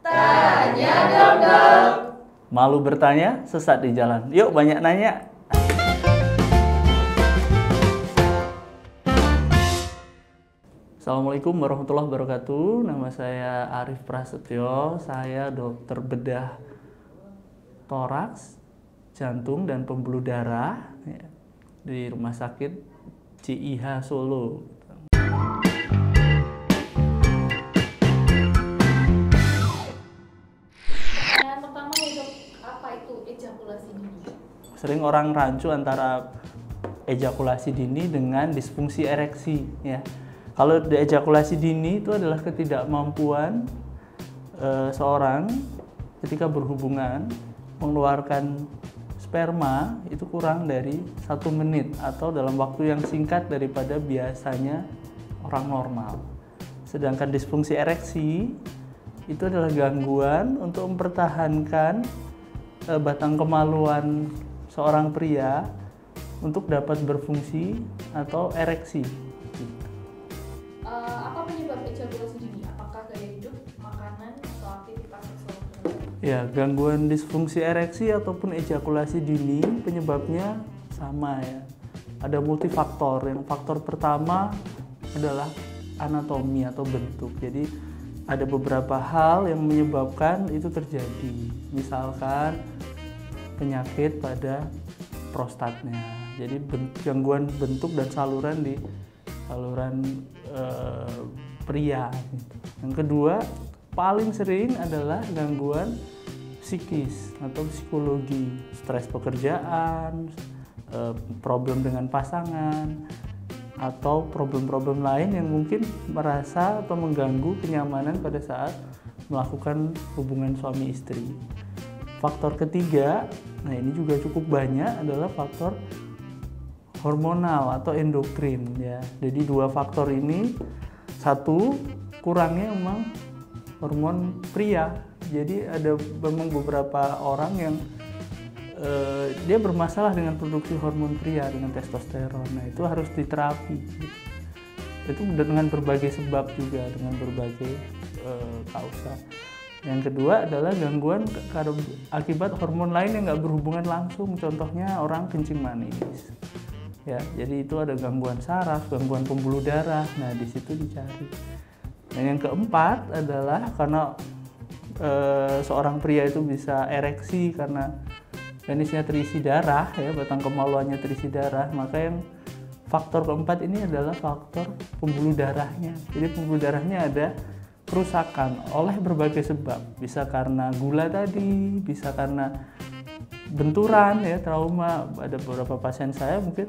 Tanya dong dong. Malu bertanya, sesat di jalan. Yuk banyak nanya. Assalamualaikum warahmatullahi wabarakatuh. Nama saya Arif Prasetyo. Saya dokter bedah toraks, jantung dan pembuluh darah di Rumah Sakit CIH Solo. Pertanyaan pertama untuk apa itu ejakulasi dini? Sering orang rancu antara ejakulasi dini dengan disfungsi ereksi, ya. Kalau ejakulasi dini itu adalah ketidakmampuan seorang ketika berhubungan mengeluarkan sperma itu kurang dari 1 menit atau dalam waktu yang singkat daripada biasanya orang normal. Sedangkan disfungsi ereksi itu adalah gangguan untuk mempertahankan batang kemaluan seorang pria untuk dapat berfungsi atau ereksi. Apa penyebab ejakulasi dini? Apakah gaya hidup, makanan, atau aktivitas seksual? Ya, gangguan disfungsi ereksi ataupun ejakulasi dini penyebabnya sama ya. Ada multifaktor. Yang faktor pertama adalah anatomi atau bentuk. Jadi ada beberapa hal yang menyebabkan itu terjadi. Misalkan penyakit pada prostatnya. Jadi gangguan bentuk dan saluran di saluran pria. Yang kedua, paling sering adalah gangguan psikis atau psikologi, stres pekerjaan, problem dengan pasangan, atau problem-problem lain yang mungkin merasa atau mengganggu kenyamanan pada saat melakukan hubungan suami istri. Faktor ketiga, nah ini juga cukup banyak, adalah faktor hormonal atau endokrin ya. Jadi dua faktor ini, satu kurangnya memang hormon pria. Jadi ada memang beberapa orang yang dia bermasalah dengan produksi hormon pria, dengan testosteron. Nah itu harus diterapi. Itu dengan berbagai sebab juga, dengan berbagai kausa. Yang kedua adalah gangguan akibat hormon lain yang nggak berhubungan langsung. Contohnya orang kencing manis. Ya, jadi itu ada gangguan saraf, gangguan pembuluh darah. Nah, di situ dicari. Dan yang keempat adalah karena seorang pria itu bisa ereksi karena penisnya terisi darah, ya, batang kemaluannya terisi darah, maka yang faktor keempat ini adalah faktor pembuluh darahnya. Jadi pembuluh darahnya ada kerusakan oleh berbagai sebab. Bisa karena gula tadi, bisa karena benturan, ya, trauma. Ada beberapa pasien saya mungkin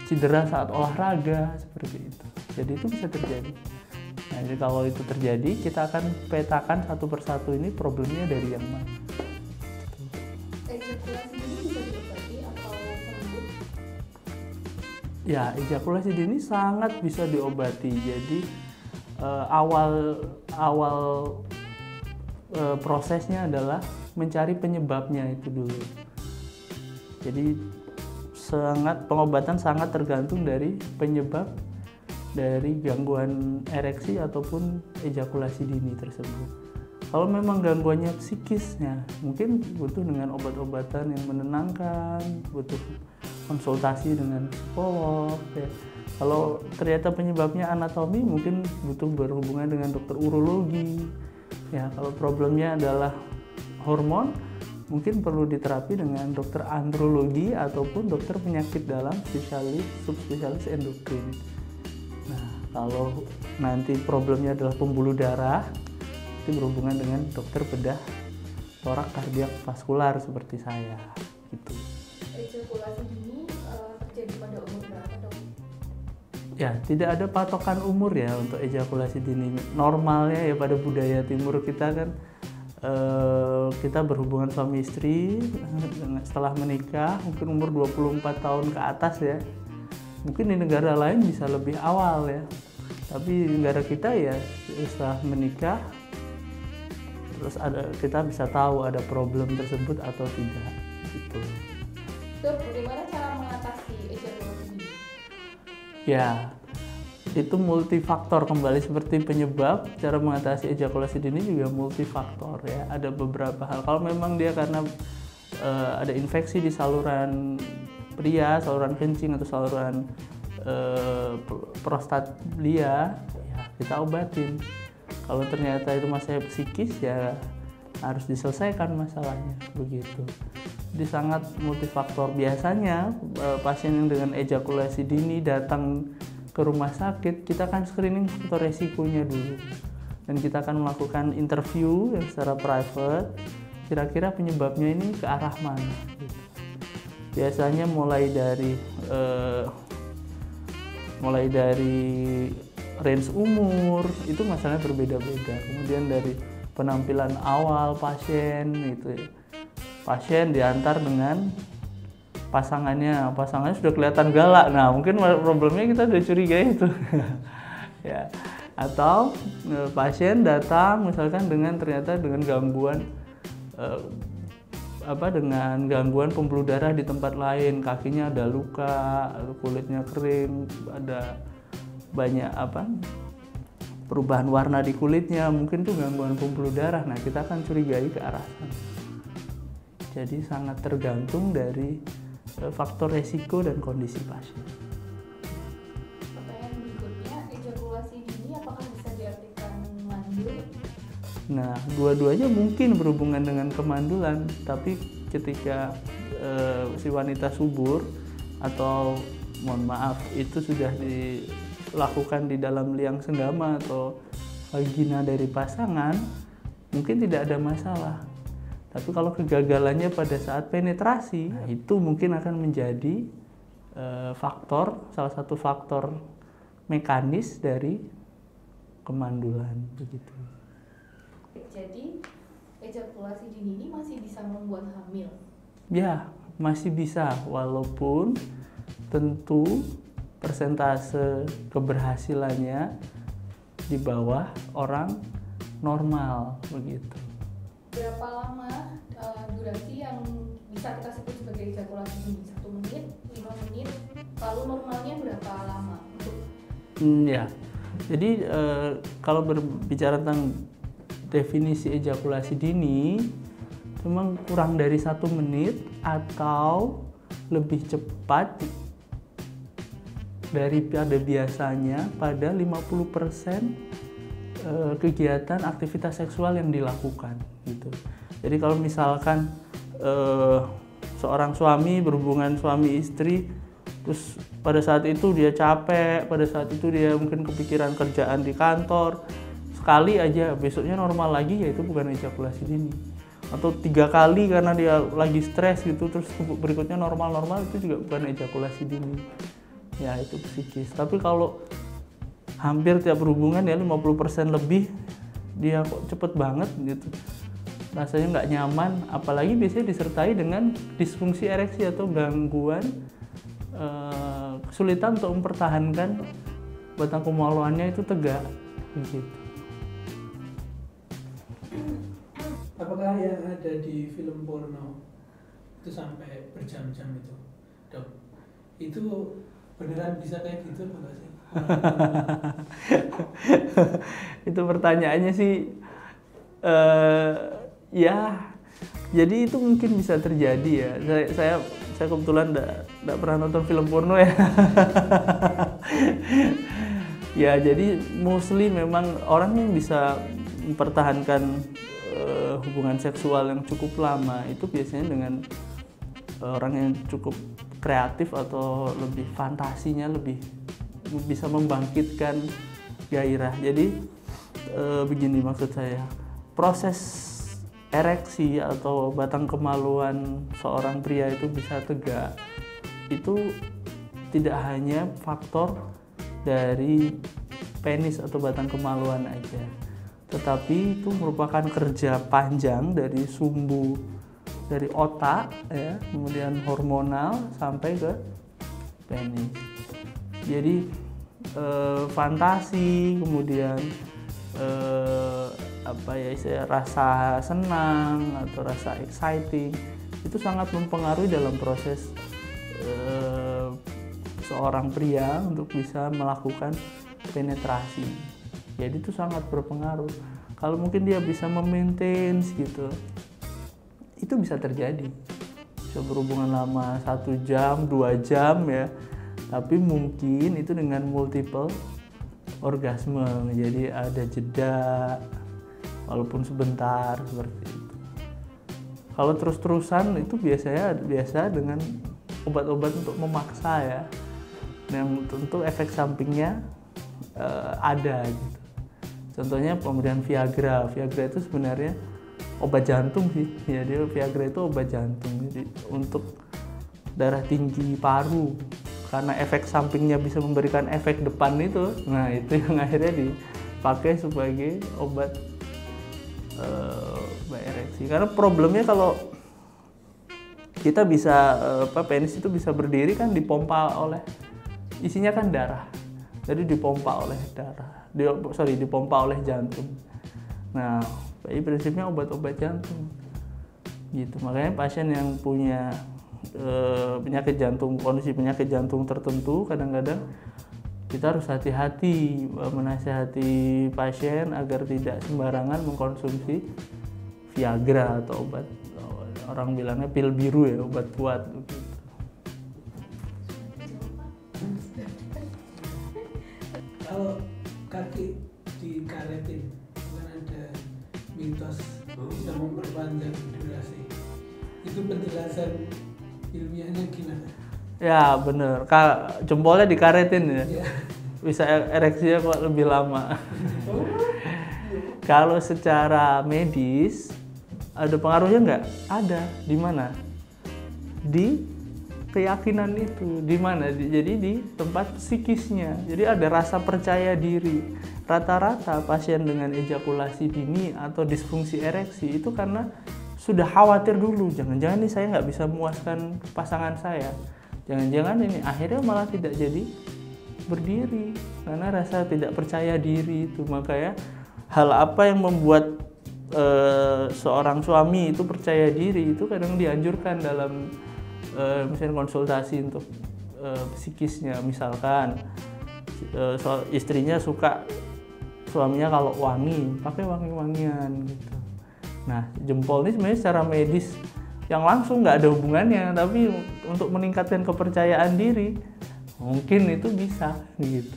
cedera saat olahraga seperti itu. Jadi itu bisa terjadi. Nah, jadi kalau itu terjadi, kita akan petakan satu persatu ini problemnya dari yang mana. Ejakulasi dini bisa diobati atau sembuh? Ya, ejakulasi dini sangat bisa diobati. Jadi prosesnya adalah mencari penyebabnya itu dulu. Jadi pengobatan sangat tergantung dari penyebab dari gangguan ereksi ataupun ejakulasi dini tersebut. Kalau memang gangguannya psikisnya, mungkin butuh dengan obat-obatan yang menenangkan, butuh konsultasi dengan psikolog. Ya. Kalau ternyata penyebabnya anatomi, mungkin butuh berhubungan dengan dokter urologi. Ya, kalau problemnya adalah hormon, mungkin perlu diterapi dengan dokter andrologi ataupun dokter penyakit dalam subspesialis endokrin. Nah, kalau nanti problemnya adalah pembuluh darah, itu berhubungan dengan dokter bedah toraks kardiak vaskular seperti saya. Gitu. Ejakulasi dini terjadi pada umur berapa, dok? Ya, tidak ada patokan umur ya untuk ejakulasi dini. Normalnya ya pada budaya timur kita kan kita berhubungan suami istri setelah menikah mungkin umur 24 tahun ke atas ya. Mungkin di negara lain bisa lebih awal ya. Tapi di negara kita ya setelah menikah terus kita bisa tahu ada problem tersebut atau tidak gitu. Dok, bagaimana cara mengatasi ejakulasi dini? Ya, itu multifaktor, kembali seperti penyebab. Cara mengatasi ejakulasi dini juga multifaktor ya. Ada beberapa hal. Kalau memang dia karena ada infeksi di saluran pria, saluran kencing atau saluran prostat dia, ya kita obatin. Kalau ternyata itu masalah psikis, ya harus diselesaikan masalahnya, begitu. Jadi sangat multifaktor. Biasanya pasien yang dengan ejakulasi dini datang ke rumah sakit, kita akan screening faktor resikonya dulu, dan kita akan melakukan interview yang secara private, kira-kira penyebabnya ini ke arah mana gitu. Biasanya mulai dari range umur itu masalahnya berbeda-beda, kemudian dari penampilan awal pasien gitu ya. Pasien diantar dengan pasangannya sudah kelihatan galak, nah mungkin problemnya kita udah curiga itu. Ya, atau pasien datang misalkan ternyata dengan gangguan dengan gangguan pembuluh darah di tempat lain, kakinya ada luka, kulitnya kering, ada banyak perubahan warna di kulitnya, mungkin tuh gangguan pembuluh darah. Nah, kita akan curigai ke arah sana. Jadi sangat tergantung dari faktor resiko dan kondisi pasien. Pertanyaan berikutnya, ejakulasi dini apakah bisa diartikan mandul? Nah, dua-duanya mungkin berhubungan dengan kemandulan, tapi ketika si wanita subur atau mohon maaf itu sudah dilakukan di dalam liang senggama atau vagina dari pasangan, mungkin tidak ada masalah. Tapi kalau kegagalannya pada saat penetrasi, nah itu mungkin akan menjadi salah satu faktor mekanis dari kemandulan, begitu. Jadi ejakulasi dini ini masih bisa membuat hamil? Ya, masih bisa, walaupun tentu persentase keberhasilannya di bawah orang normal, begitu. Berapa lama durasi yang bisa kita sebut sebagai ejakulasi dini? 1 menit, 5 menit, lalu normalnya berapa lama? Ya, jadi kalau berbicara tentang definisi ejakulasi dini, memang kurang dari 1 menit atau lebih cepat daripada biasanya pada 50% kegiatan aktivitas seksual yang dilakukan gitu. Jadi kalau misalkan seorang suami berhubungan suami istri, terus pada saat itu dia capek, pada saat itu dia mungkin kepikiran kerjaan di kantor, sekali aja besoknya normal lagi, ya itu bukan ejakulasi dini. Atau 3 kali karena dia lagi stres gitu, terus berikutnya normal-normal, itu juga bukan ejakulasi dini. Ya itu psikis. Tapi kalau hampir tiap berhubungan ya 50% lebih dia kok cepet banget gitu, rasanya nggak nyaman, apalagi biasanya disertai dengan disfungsi ereksi atau gangguan kesulitan untuk mempertahankan batang kemaluannya itu tegak gitu. Apakah yang ada di film porno itu sampai berjam-jam itu, Dok? Itu beneran bisa kayak gitu apa enggak sih? Itu pertanyaannya sih ya, jadi itu mungkin bisa terjadi ya. Saya kebetulan enggak pernah nonton film porno ya. Ya, jadi mostly memang orang yang bisa mempertahankan hubungan seksual yang cukup lama itu biasanya dengan orang yang cukup kreatif atau lebih fantasinya lebih bisa membangkitkan gairah. Jadi begini maksud saya, proses ereksi atau batang kemaluan seorang pria itu bisa tegak itu tidak hanya faktor dari penis atau batang kemaluan aja, tetapi itu merupakan kerja panjang dari sumbu, dari otak ya, kemudian hormonal sampai ke penis. Jadi fantasi, kemudian rasa senang atau rasa exciting itu sangat mempengaruhi dalam proses seorang pria untuk bisa melakukan penetrasi. Jadi itu sangat berpengaruh. Kalau mungkin dia bisa memaintain gitu, itu bisa terjadi. Bisa berhubungan lama 1 jam, 2 jam ya. Tapi mungkin itu dengan multiple orgasme. Jadi ada jeda walaupun sebentar seperti itu. Kalau terus-terusan itu biasa dengan obat-obat untuk memaksa ya. Yang tentu efek sampingnya ada gitu. Contohnya pemberian Viagra. Viagra itu sebenarnya obat jantung sih. Ya, Viagra itu obat jantung. Jadi untuk darah tinggi paru, karena efek sampingnya bisa memberikan efek depan itu. Nah, itu yang akhirnya dipakai sebagai obat ereksi. Karena problemnya kalau kita bisa penis itu bisa berdiri kan dipompa oleh, isinya kan darah. Jadi dipompa oleh darah. Dipompa oleh jantung. Nah, ini prinsipnya obat-obat jantung. Gitu. Makanya pasien yang punya penyakit jantung, kondisi penyakit jantung tertentu, kadang-kadang kita harus hati-hati menasihati pasien agar tidak sembarangan mengkonsumsi Viagra atau obat, orang bilangnya pil biru ya, obat kuat gitu. Kalau kaki dikaretin, kan ada mitos bisa memperpanjang durasi. Itu penjelasan ilmiahnya gimana? Ya bener, jempolnya dikaretin ya, bisa ereksinya kok lebih lama. Kalau secara medis ada pengaruhnya nggak? Ada. Di mana? Di keyakinan itu. Di mana? Jadi di tempat psikisnya. Jadi ada rasa percaya diri. Rata-rata pasien dengan ejakulasi dini atau disfungsi ereksi itu karena sudah khawatir dulu. Jangan-jangan nih saya nggak bisa memuaskan pasangan saya. Jangan-jangan ini akhirnya malah tidak jadi berdiri karena rasa tidak percaya diri itu. Makanya hal apa yang membuat seorang suami itu percaya diri itu kadang dianjurkan dalam misalnya konsultasi untuk psikisnya. Misalkan istrinya suka suaminya kalau wangi, pakai wangi-wangian gitu. Nah, jempol ini sebenarnya secara medis yang langsung nggak ada hubungannya, tapi untuk meningkatkan kepercayaan diri mungkin itu bisa gitu.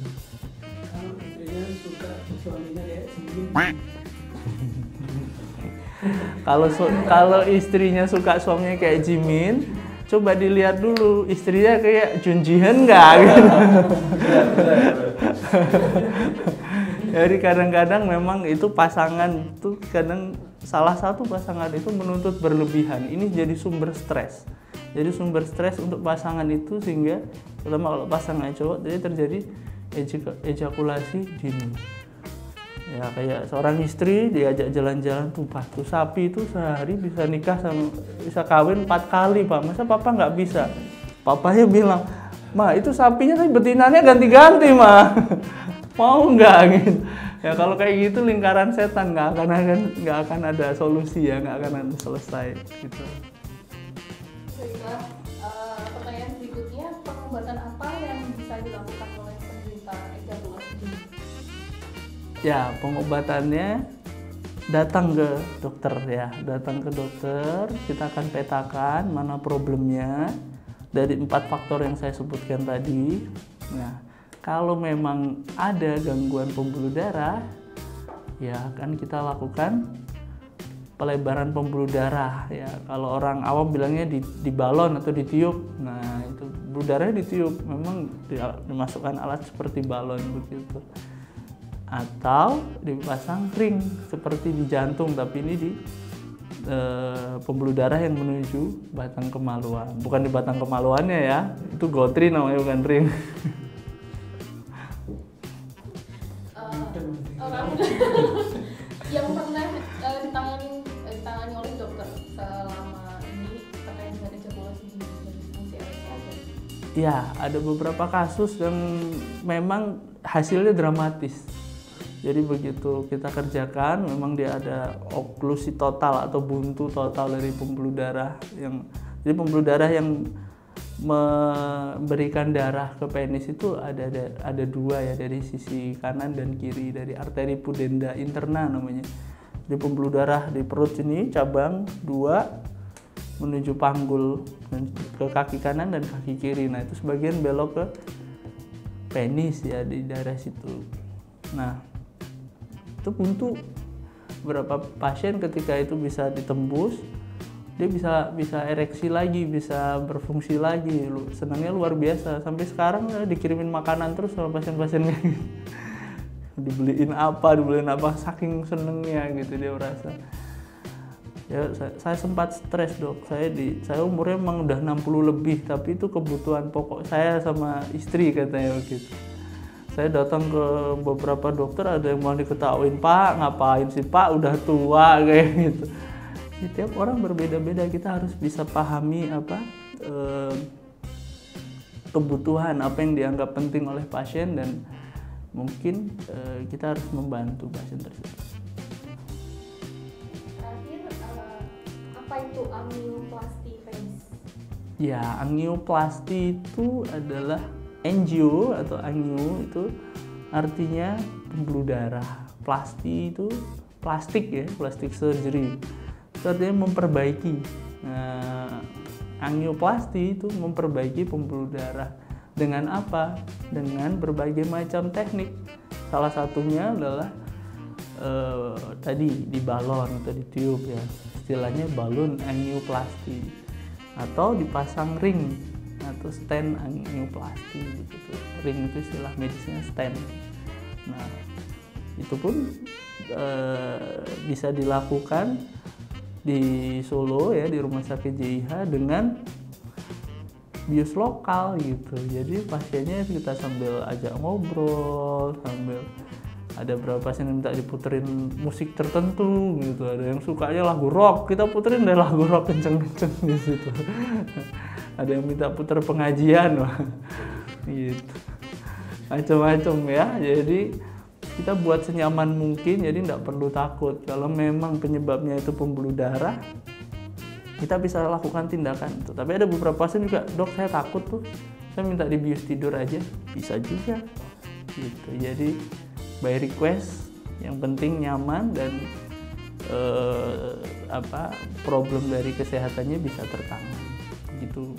Kalau istrinya suka suaminya kayak Jimin. Kalau istrinya suka suaminya kayak Jimin, coba dilihat dulu istrinya kayak Jun Ji Hyun nggak gitu. Jadi kadang-kadang memang itu pasangan itu kadang salah satu pasangan itu menuntut berlebihan. Ini jadi sumber stres. Jadi sumber stres untuk pasangan itu sehingga terutama kalau pasangan cowok jadi terjadi ejakulasi dini. Ya kayak seorang istri diajak jalan-jalan tuh sapi itu sehari bisa nikah sama bisa kawin 4 kali Pak. Masa Papa nggak bisa? Papanya bilang, "Ma itu sapinya tapi betinanya ganti-ganti Ma." Mau nggak gitu? Ya kalau kayak gitu lingkaran setan nggak akan ada solusi ya, nggak akan ada selesai gitu. Baiklah, pertanyaan berikutnya, pengobatan apa yang bisa dilakukan oleh penderita ejakulasi dini? Ya, pengobatannya datang ke dokter ya. Datang ke dokter, kita akan petakan mana problemnya dari 4 faktor yang saya sebutkan tadi. Nah, kalau memang ada gangguan pembuluh darah, ya akan kita lakukan pelebaran pembuluh darah ya. Kalau orang awam bilangnya di balon atau ditiup. Nah, itu pembuluh darahnya ditiup, memang dimasukkan alat seperti balon begitu. Atau dipasang ring seperti di jantung, tapi ini di pembuluh darah yang menuju batang kemaluan. Bukan di batang kemaluannya ya, itu gotri namanya, bukan ring. Yang pernah ditangani oleh dokter selama ini terkait dengan ejakulasi dini dan disfungsi ereksi ada? Ya, ada beberapa kasus yang memang hasilnya dramatis. Jadi begitu kita kerjakan, memang dia ada oklusi total atau buntu total dari pembuluh darah jadi pembuluh darah yang memberikan darah ke penis itu ada dua ya, dari sisi kanan dan kiri, dari arteri pudenda interna namanya. Di pembuluh darah di perut ini cabang dua menuju panggul ke kaki kanan dan kaki kiri. Nah itu sebagian belok ke penis ya, di daerah situ. Nah itu buntu. Beberapa pasien ketika itu bisa ditembus, dia bisa ereksi lagi, bisa berfungsi lagi. Senangnya luar biasa. Sampai sekarang dikirimin makanan terus sama pasien-pasiennya. dibeliin apa, saking senengnya gitu dia merasa. Ya, saya sempat stres dok. Saya umurnya memang udah 60 lebih, tapi itu kebutuhan pokok saya sama istri katanya begitu. Saya datang ke beberapa dokter, ada yang mau diketawain, Pak ngapain sih Pak, udah tua kayak gitu. Tiap orang berbeda-beda, kita harus bisa pahami kebutuhan apa yang dianggap penting oleh pasien, dan mungkin kita harus membantu pasien tersebut. Terakhir, apa itu angioplasti penis? Ya, angioplasti itu adalah angio atau angio itu artinya pembuluh darah. Plasti itu plastik ya, plastik surgery. Itu artinya memperbaiki. Nah, angioplasti itu memperbaiki pembuluh darah. Dengan apa? Dengan berbagai macam teknik. Salah satunya adalah tadi di balon atau di tiup ya, istilahnya balon angioplasti, atau dipasang ring atau stent angioplasti gitu. Ring itu istilah medisnya stent. Nah itu pun bisa dilakukan di Solo ya, di Rumah Sakit JIH dengan bius lokal gitu. Jadi pasiennya kita sambil ajak ngobrol, sambil ada beberapa pasien yang minta diputerin musik tertentu gitu. Ada yang sukanya lagu rock, kita puterin deh lagu rock kenceng-kenceng di situ. Ada yang minta puter pengajian, wah, gitu. Macam-macam ya. Jadi kita buat senyaman mungkin, jadi tidak perlu takut. Kalau memang penyebabnya itu pembuluh darah, kita bisa lakukan tindakan itu. Tapi ada beberapa pasien juga, dok saya takut tuh, saya minta dibius tidur aja, bisa juga gitu. Jadi by request, yang penting nyaman dan problem dari kesehatannya bisa tertangani gitu.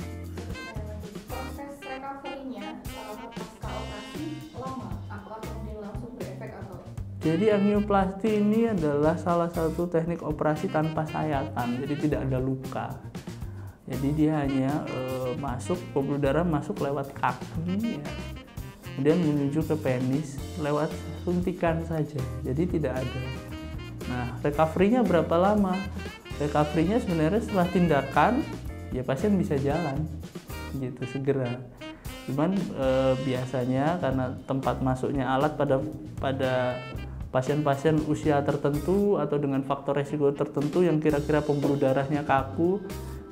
Proses recovery-nya pasca operasi lama, apakah kemudian langsung berefek atau? Jadi angioplasti ini adalah salah satu teknik operasi tanpa sayatan, jadi tidak ada luka. Jadi dia hanya pembuluh darah masuk lewat kaki ya, kemudian menuju ke penis lewat suntikan saja, jadi tidak ada. Nah, recovery-nya berapa lama? Recovery-nya sebenarnya setelah tindakan ya pasien bisa jalan gitu segera. Cuman biasanya karena tempat masuknya alat pada pasien-pasien usia tertentu atau dengan faktor resiko tertentu yang kira-kira pembuluh darahnya kaku,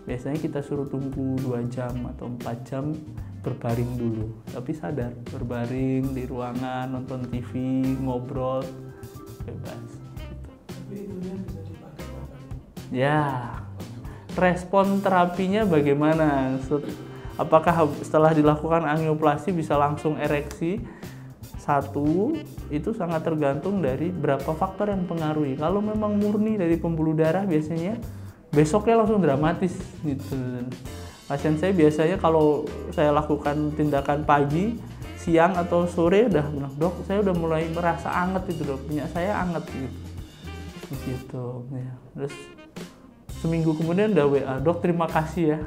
biasanya kita suruh tunggu 2 jam atau 4 jam berbaring dulu, tapi sadar, berbaring di ruangan, nonton TV, ngobrol, bebas gitu. Tapi itu bisa dipakai apa? Ya, respon terapinya bagaimana? Apakah setelah dilakukan angioplasti bisa langsung ereksi? Satu, itu sangat tergantung dari berapa faktor yang mempengaruhi. Kalau memang murni dari pembuluh darah, biasanya besoknya langsung dramatis gitu. Pasien saya biasanya kalau saya lakukan tindakan pagi, siang atau sore udah bilang, dok saya udah mulai merasa anget itu dok, minyak saya anget gitu ya. Terus seminggu kemudian udah WA, dok terima kasih ya.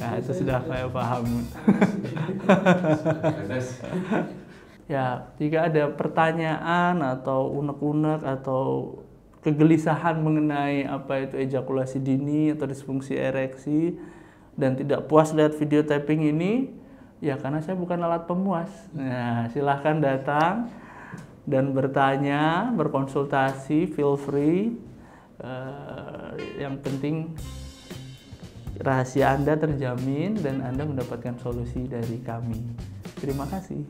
Nah itu sudah saya paham. Ya, jika ada pertanyaan atau unek-unek atau kegelisahan mengenai apa itu ejakulasi dini atau disfungsi ereksi dan tidak puas lihat video tapping ini, ya karena saya bukan alat pemuas. Nah, silahkan datang dan bertanya, berkonsultasi, feel free. Yang penting rahasia Anda terjamin dan Anda mendapatkan solusi dari kami. Terima kasih.